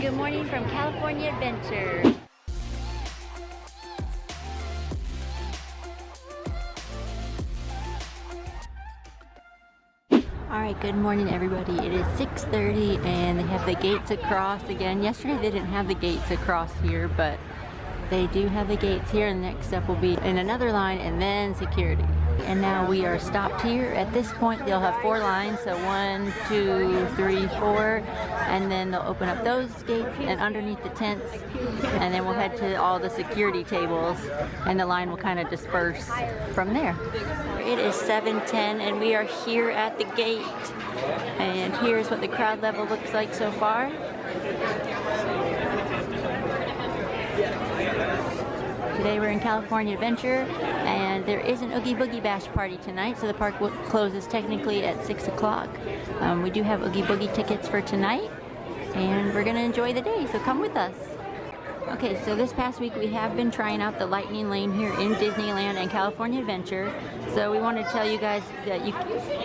Good morning from California Adventure. Alright, good morning everybody. It is 6:30 and they have the gates across again. Yesterday they didn't have the gates across here, but they do have the gates here, and the next step will be in another line and then security. And now we are stopped here. At this point they'll have 4 lines, so 1, 2, 3, 4, and then they'll open up those gates and underneath the tents, and then we'll head to all the security tables and the line will kind of disperse from there. It is 7:10 and we are here at the gate, and here's what the crowd level looks like so far. Today we're in California Adventure, and there is an Oogie Boogie Bash party tonight, so the park closes technically at 6 o'clock. We do have Oogie Boogie tickets for tonight, and we're going to enjoy the day, so come with us. Okay, so this past week we have been trying out the Lightning Lane here in Disneyland and California Adventure. So we want to tell you guys that you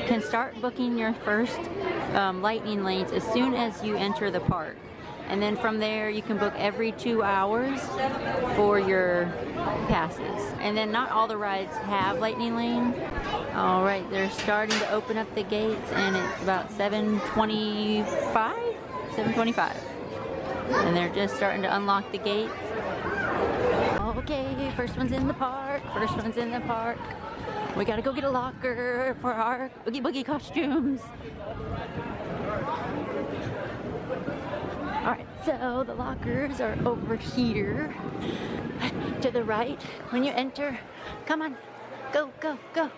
can start booking your first Lightning Lanes as soon as you enter the park. And then from there you can book every 2 hours for your passes. And then not all the rides have Lightning Lane. Alright, they're starting to open up the gates and it's about 7:25? 7:25. And they're just starting to unlock the gates. Okay, first one's in the park. First one's in the park. We gotta go get a locker for our Oogie Boogie costumes. Alright, so the lockers are over here to the right. When you enter, come on, go, go, go.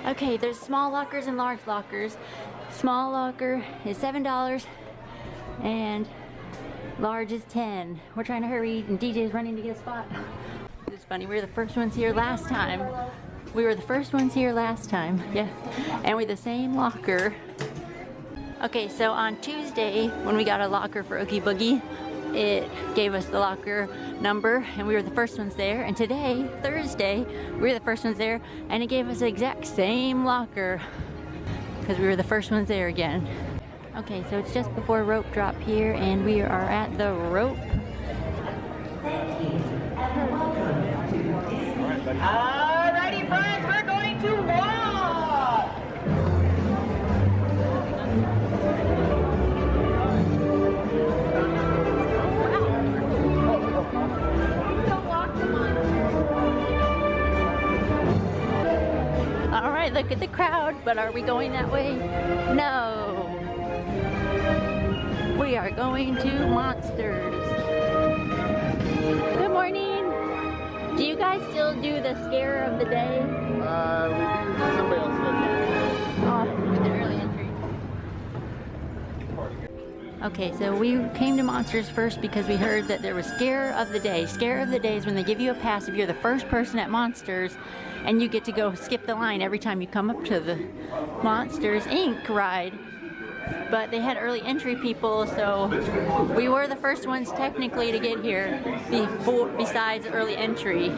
Okay, there's small lockers and large lockers. Small locker is $7 and large is 10. We're trying to hurry and DJ's running to get a spot. It's funny, we were the first ones here last time. Yeah, and we're the same locker. Okay, so on Tuesday, when we got a locker for Oogie Boogie, it gave us the locker number, and we were the first ones there. And today, Thursday, we were the first ones there, and it gave us the exact same locker, because we were the first ones there again. Okay, so it's just before rope drop here, and we are at the rope. Alrighty, friends, we're going to walk! Alright, look at the crowd, but are we going that way? No! We are going to Monsters. Good morning! Do you guys still do the scare of the day? We do. Somebody else does. Oh, the early entry. Okay, so we came to Monsters first because we heard that there was Scare of the Day. Scare of the Day is when they give you a pass if you're the first person at Monsters, and you get to go skip the line every time you come up to the Monsters Inc. ride. But they had early entry people, so we were the first ones technically to get here besides early entry.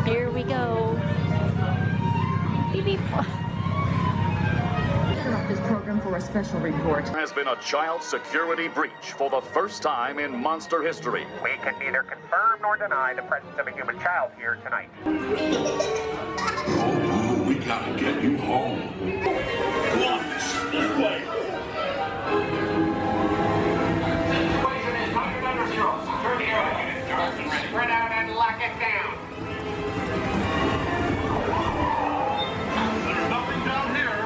Here we go. Beep beep. This program for a special report. There has been a child security breach for the first time in monster history. We can neither confirm nor deny the presence of a human child here tonight. Oh, we gotta get you home. Come on, this way. Equation is target under 0. Secure the area. Spread out and lock it down. There's nothing down here.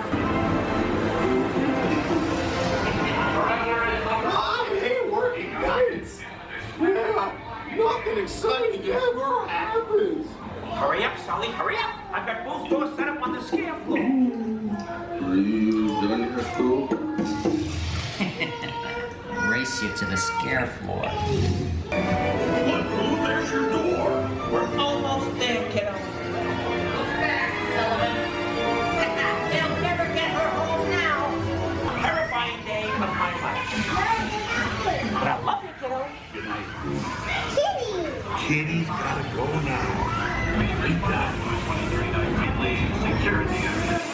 Nothing exciting ever happens. Hurry up, Sully, hurry up. I've got both doors set up on the scare floor. Are you done here, school? Race you to the scare floor. Look, there's your door. We're almost there, kiddo. Go fast, Sullivan. They'll never get her home now. Terrifying day of my life. But I love you, kiddo. Good night. Kitty's gotta go now. Security.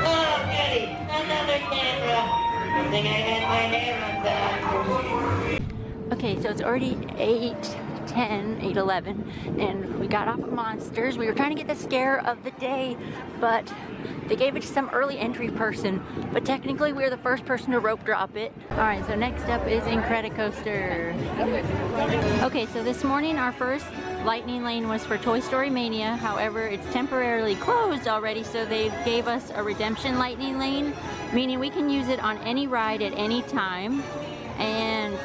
Oh, goody! Another camera! I think I had my hair undone. Okay, so it's already 8:11, and we got off at Monsters. We were trying to get the scare of the day, but they gave it to some early entry person, but technically we're the first person to rope drop it. Alright, so next up is Incredicoaster. Okay, so this morning our first lightning lane was for Toy Story Mania. However, it's temporarily closed already, so they gave us a redemption lightning lane, meaning we can use it on any ride at any time. And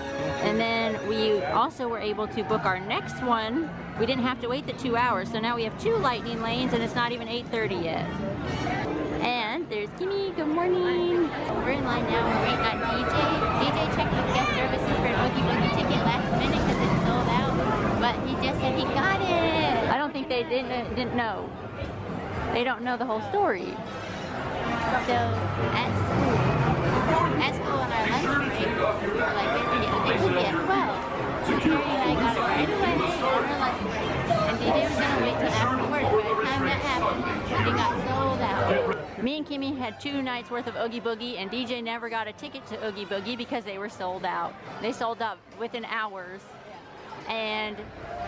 then we also were able to book our next one. We didn't have to wait the 2 hours, so now we have 2 lightning lanes, and it's not even 8:30 yet. And there's Kimi. Good morning. We're in line now. We're waiting on DJ. DJ checked with guest services for an Oogie Boogie ticket last minute because it's sold out, but he just said he got it. I don't think they didn't know. They don't know the whole story. So at school on our lunch break, we were like, we're gonna get Oogie Boogie at 12. So Kari and I got it right away on our lunch break, and DJ was gonna wait till after work. By the time that happened, it got sold out. Me and Kimi had 2 nights worth of Oogie Boogie, and DJ never got a ticket to Oogie Boogie because they were sold out. They sold out within hours. And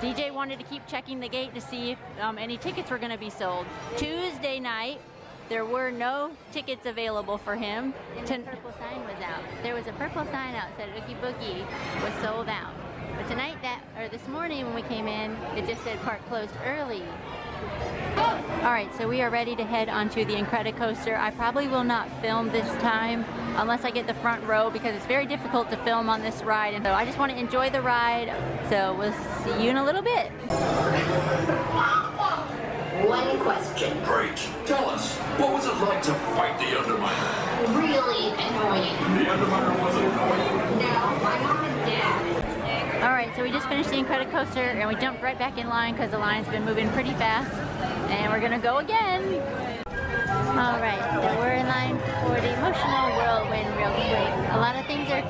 DJ wanted to keep checking the gate to see if any tickets were going to be sold. Tuesday night, there were no tickets available for him. The purple sign was out. There was a purple sign out that said Oogie Boogie was sold out. But tonight, this morning when we came in, it just said park closed early. Alright, so we are ready to head onto the Incredicoaster. I probably will not film this time unless I get the front row because it's very difficult to film on this ride, and so I just want to enjoy the ride. So we'll see you in a little bit. One question. Great. Tell us, what was it like to fight the Underminer? Really annoying. The Underminer wasn't annoying. No, my mom and dad. Alright, so we just finished the Incredicoaster and we jumped right back in line because the line's been moving pretty fast. And we're gonna go again. Alright, so we're in line for the Emotional Whirlwind real quick. A lot of things are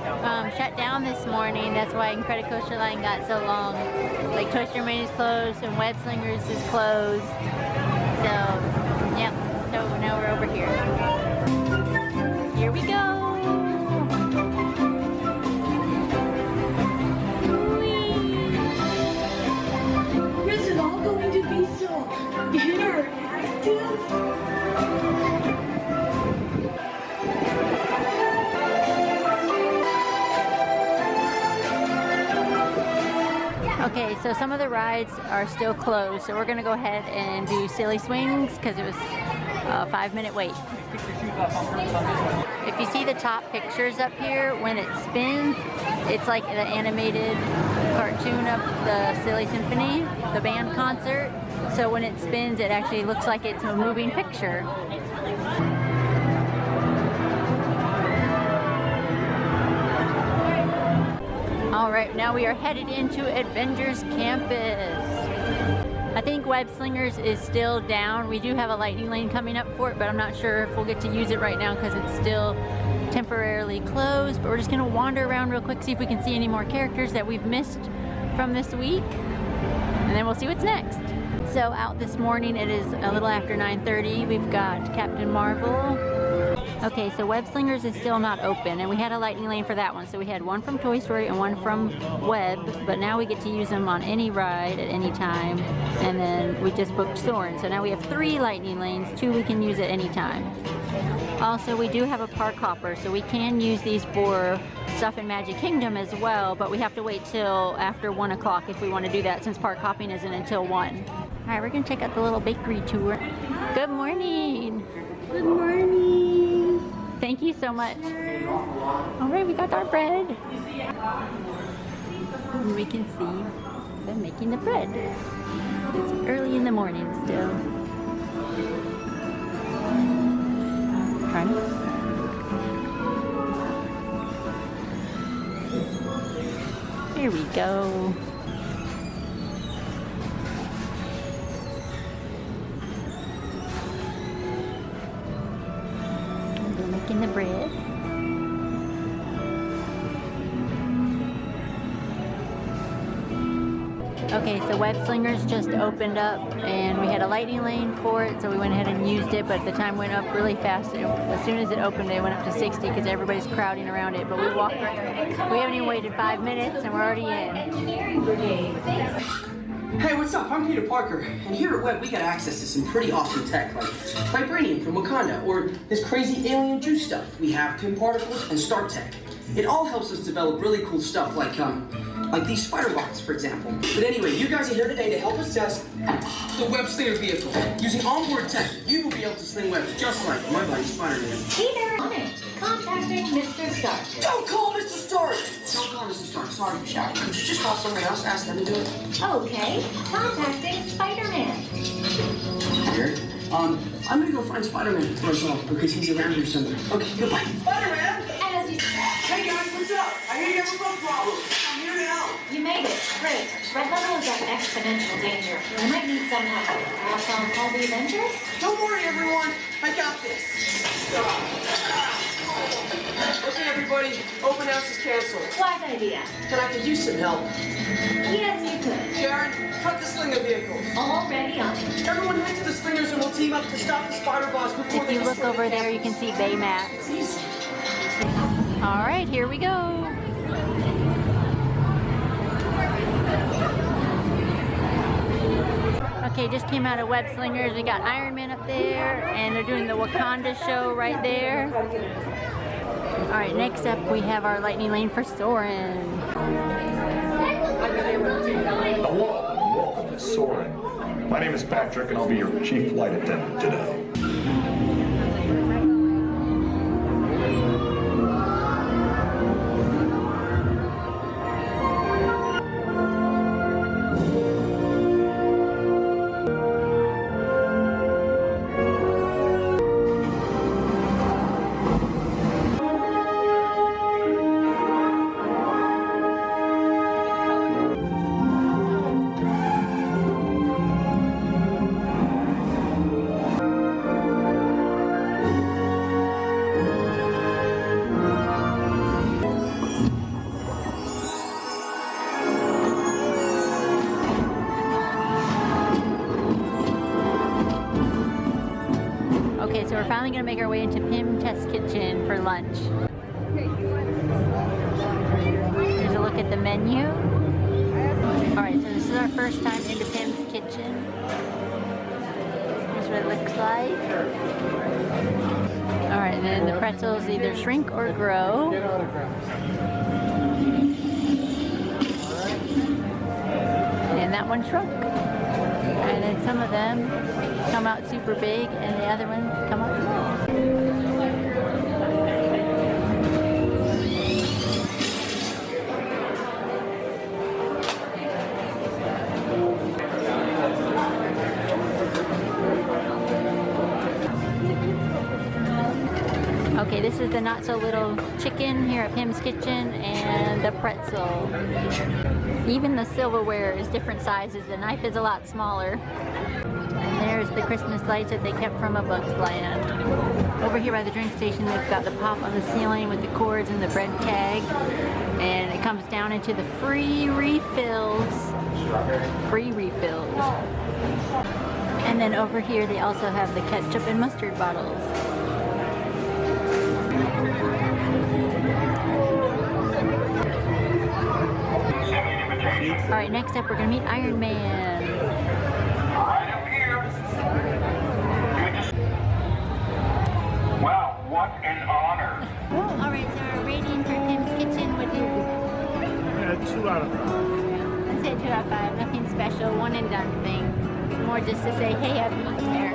shut down this morning. That's why Incredicoaster line got so long. Like Toy Story Mania is closed and Web Slingers is closed. So, yep. So now we're over here. Here we go. Is it all going to be so interactive? Okay, so some of the rides are still closed, so we're gonna go ahead and do Silly Swings because it was a 5-minute wait. If you see the top pictures up here, when it spins, it's like the animated cartoon of the Silly Symphony, the band concert. So when it spins, it actually looks like it's a moving picture. Alright, now we are headed into Avengers Campus. I think Web Slingers is still down. We do have a lightning lane coming up for it, but I'm not sure if we'll get to use it right now because it's still temporarily closed. But we're just going to wander around real quick, see if we can see any more characters that we've missed from this week. And then we'll see what's next. So out this morning, it is a little after 9:30. We've got Captain Marvel. Okay, so Web Slingers is still not open, and we had a lightning lane for that one. So we had one from Toy Story and one from Web, but now we get to use them on any ride at any time. And then we just booked Soarin'. So now we have 3 lightning lanes, 2 we can use at any time. Also, we do have a park hopper, so we can use these for stuff in Magic Kingdom as well, but we have to wait till after 1 o'clock if we want to do that since park hopping isn't until 1. Alright, we're going to check out the little bakery tour. Good morning! Good morning. Thank you so much. Alright, we got our bread. And we can see them making the bread. It's early in the morning still. Here we go. They're making the bread. Okay, so Web Slingers just opened up and we had a lightning lane for it, so we went ahead and used it, but the time went up really fast. As soon as it opened, it went up to 60 because everybody's crowding around it, but we haven't even waited 5 minutes and we're already in. Hey, what's up? I'm Peter Parker, and here at Web we got access to some pretty awesome tech, like vibranium from Wakanda, or this crazy alien juice stuff. We have Kim particles and Star Tech. It all helps us develop really cool stuff like these spider bots, for example. But anyway, you guys are here today to help us test the Web Slinger vehicle. Using onboard tech, you will be able to sling webs just like my buddy Spider-Man. Peter, on it. Contacting Mr. Stark. Don't call Mr. Stark! Don't call Mr. Stark. Sorry for shouting. Could you just call somebody else? Ask them to do it. Okay. Contacting Spider-Man. Weird. I'm gonna go find Spider-Man for us all because he's around here somewhere. Okay, goodbye. Spider-Man! As you... Hey guys, what's up? I hear you have a bug problem. I'm here to help. You made it. Great. Red level is at exponential danger. You might need some help. Perhaps I'll call the Avengers? Don't worry, everyone. I got this. Okay, everybody. Open house is canceled. Wise idea. And I could use some help. Yes, you could. Sharon, cut the Slinger vehicles. Already on it. Everyone head to the Slingers and we'll team up to stop the spider bots before they If you look destroy over the there, you can see Baymax. All right, here we go. Okay, just came out of Web Slingers. We got Iron Man up there, and they're doing the Wakanda show right there. All right, next up we have our lightning lane for Soren. Hello, and welcome to Soren. My name is Patrick, and I'll be your chief flight attendant today. Okay, so we're finally gonna make our way into Pim Test Kitchen for lunch. Here's a look at the menu. Alright, so this is our first time into Pim's kitchen. Here's what it looks like. Alright, and then the pretzels either shrink or grow. And that one shrunk. And then some of them come out super big and the other ones come out small. Okay, this is the not so little chicken here at Pim's Kitchen and the pretzel. Even the silverware is different sizes. The knife is a lot smaller. And there's the Christmas lights that they kept from A Bug's Land. Over here by the drink station, they've got the pop on the ceiling with the cords and the bread tag. And it comes down into the free refills. Free refills. And then over here, they also have the ketchup and mustard bottles. Alright, next up we're going to meet Iron Man. Right up here. Wow, what an honor. Alright, so our rating for Pim's Kitchen would be... 2 out of 5. Let's say 2 out of 5. Nothing special, one and done thing. It's more just to say, hey, I've eaten there.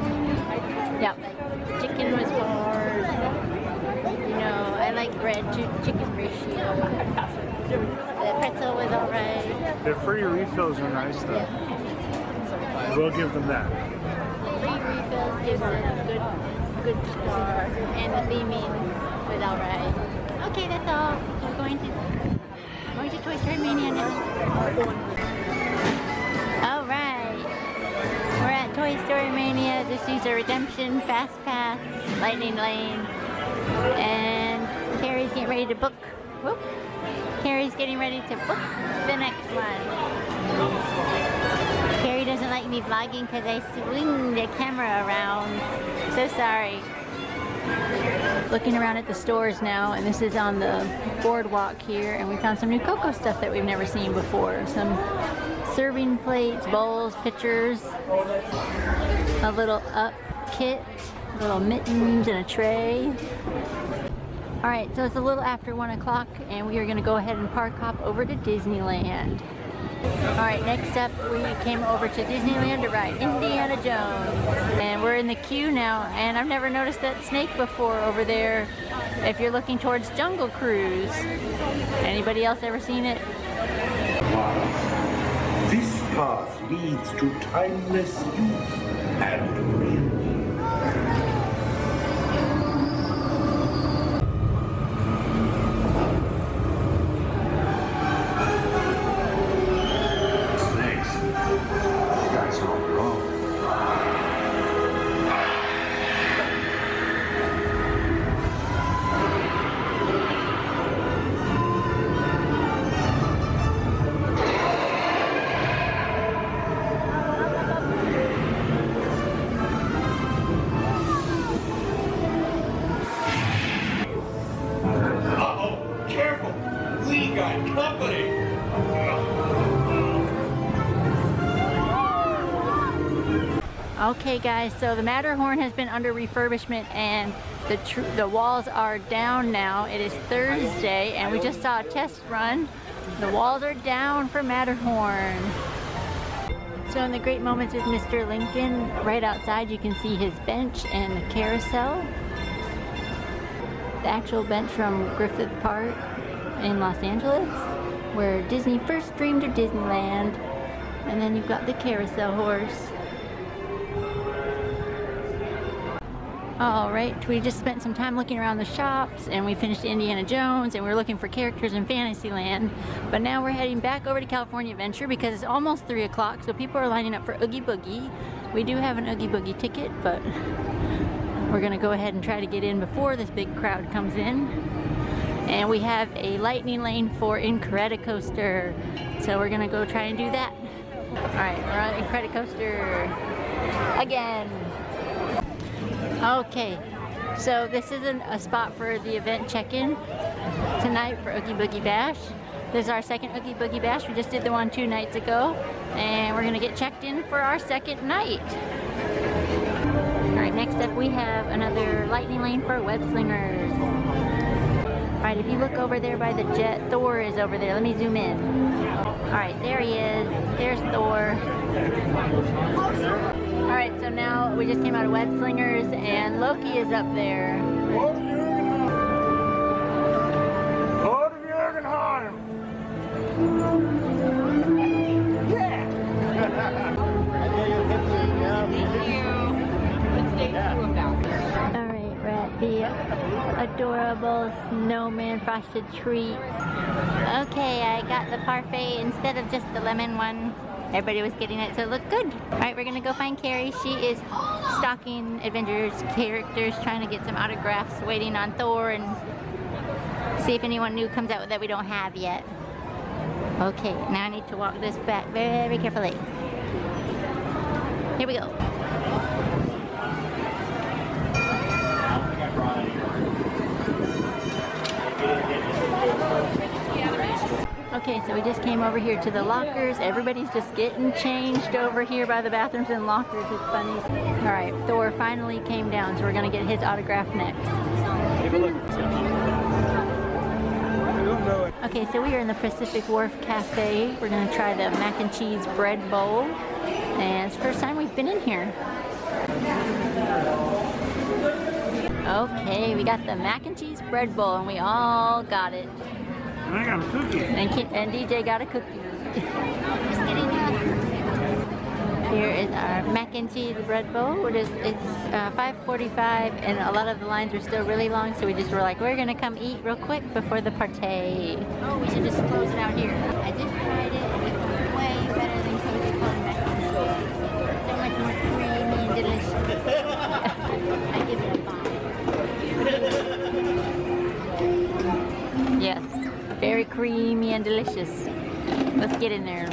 Yep, like chicken was hard. You know, I like bread to chicken ratio. The pretzel was alright. Their free refills are nice though. Yeah. We'll give them that. Free refills gives it a good star, and the theming was alright. Okay, that's all. We're going to Toy Story Mania now. Alright. We're at Toy Story Mania. This is a Redemption Fast Pass Lightning Lane. And Kari's getting ready to book Whoop. Kari's getting ready to book the next one. Kari doesn't like me vlogging because I swing the camera around. So sorry. Looking around at the stores now, and this is on the boardwalk here, and we found some new cocoa stuff that we've never seen before. Some serving plates, bowls, pitchers, a little up kit, little mittens and a tray. Alright, so it's a little after 1 o'clock and we are going to go ahead and park hop over to Disneyland. Alright, next up we came over to Disneyland to ride Indiana Jones. And we're in the queue now, and I've never noticed that snake before over there if you're looking towards Jungle Cruise. Anybody else ever seen it? Wow. This path leads to timeless youth and beauty. Okay guys, so the Matterhorn has been under refurbishment and the walls are down now. It is Thursday and we just saw a test run. The walls are down for Matterhorn. So in the Great Moments with Mr. Lincoln, right outside you can see his bench and the carousel. The actual bench from Griffith Park in Los Angeles, where Disney first dreamed of Disneyland. And then you've got the carousel horse. Alright, we just spent some time looking around the shops and we finished Indiana Jones and we were looking for characters in Fantasyland. But now we're heading back over to California Adventure because it's almost 3 o'clock, so people are lining up for Oogie Boogie. We do have an Oogie Boogie ticket, but we're going to go ahead and try to get in before this big crowd comes in. And we have a lightning lane for Incredicoaster, so we're going to go try and do that. Alright, we're on Incredicoaster again. Okay, so this isn't a spot for the event check-in tonight for Oogie Boogie Bash. This is our second Oogie Boogie Bash. We just did the one 2 nights ago, and we're gonna get checked in for our second night. All right, next up we have another lightning lane for web slingers. All right, if you look over there by the jet, Thor is over there. Let me zoom in. All right, there he is. There's Thor. Alright, so now we just came out of Web Slingers and Loki is up there. Alright, we're at the adorable snowman frosted treats. Okay, I got the parfait instead of just the lemon one. Everybody was getting it, so it looked good. Alright, we're gonna go find Kari. She is stalking Avengers characters, trying to get some autographs, waiting on Thor, and see if anyone new comes out that we don't have yet. Okay, now I need to walk this back very carefully. Here we go. Okay, so we just came over here to the lockers. Everybody's just getting changed over here by the bathrooms and lockers. It's funny. All right, Thor finally came down, so we're gonna get his autograph next. Okay, so we are in the Pacific Wharf Cafe. We're gonna try the mac and cheese bread bowl. And it's the first time we've been in here. Okay, we got the mac and cheese bread bowl and we all got it. I got a cookie. And DJ got a cookie. Here is our mac and cheese bread bowl. It's 5:45 and a lot of the lines are still really long, so we just were like, we're gonna come eat real quick before the party. Oh, we should just close it out here. I just tried it and it's way better than Cozy Corn mac and cheese. So much more creamy and delicious. I give it a 5. Yes. and delicious. Let's get in there.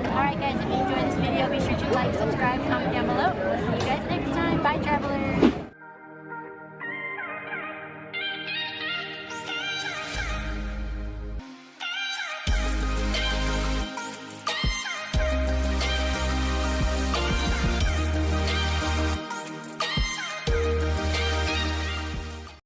Alright guys, if you enjoyed this video, be sure to like, subscribe, comment down below. We'll see you guys next time. Bye travelers!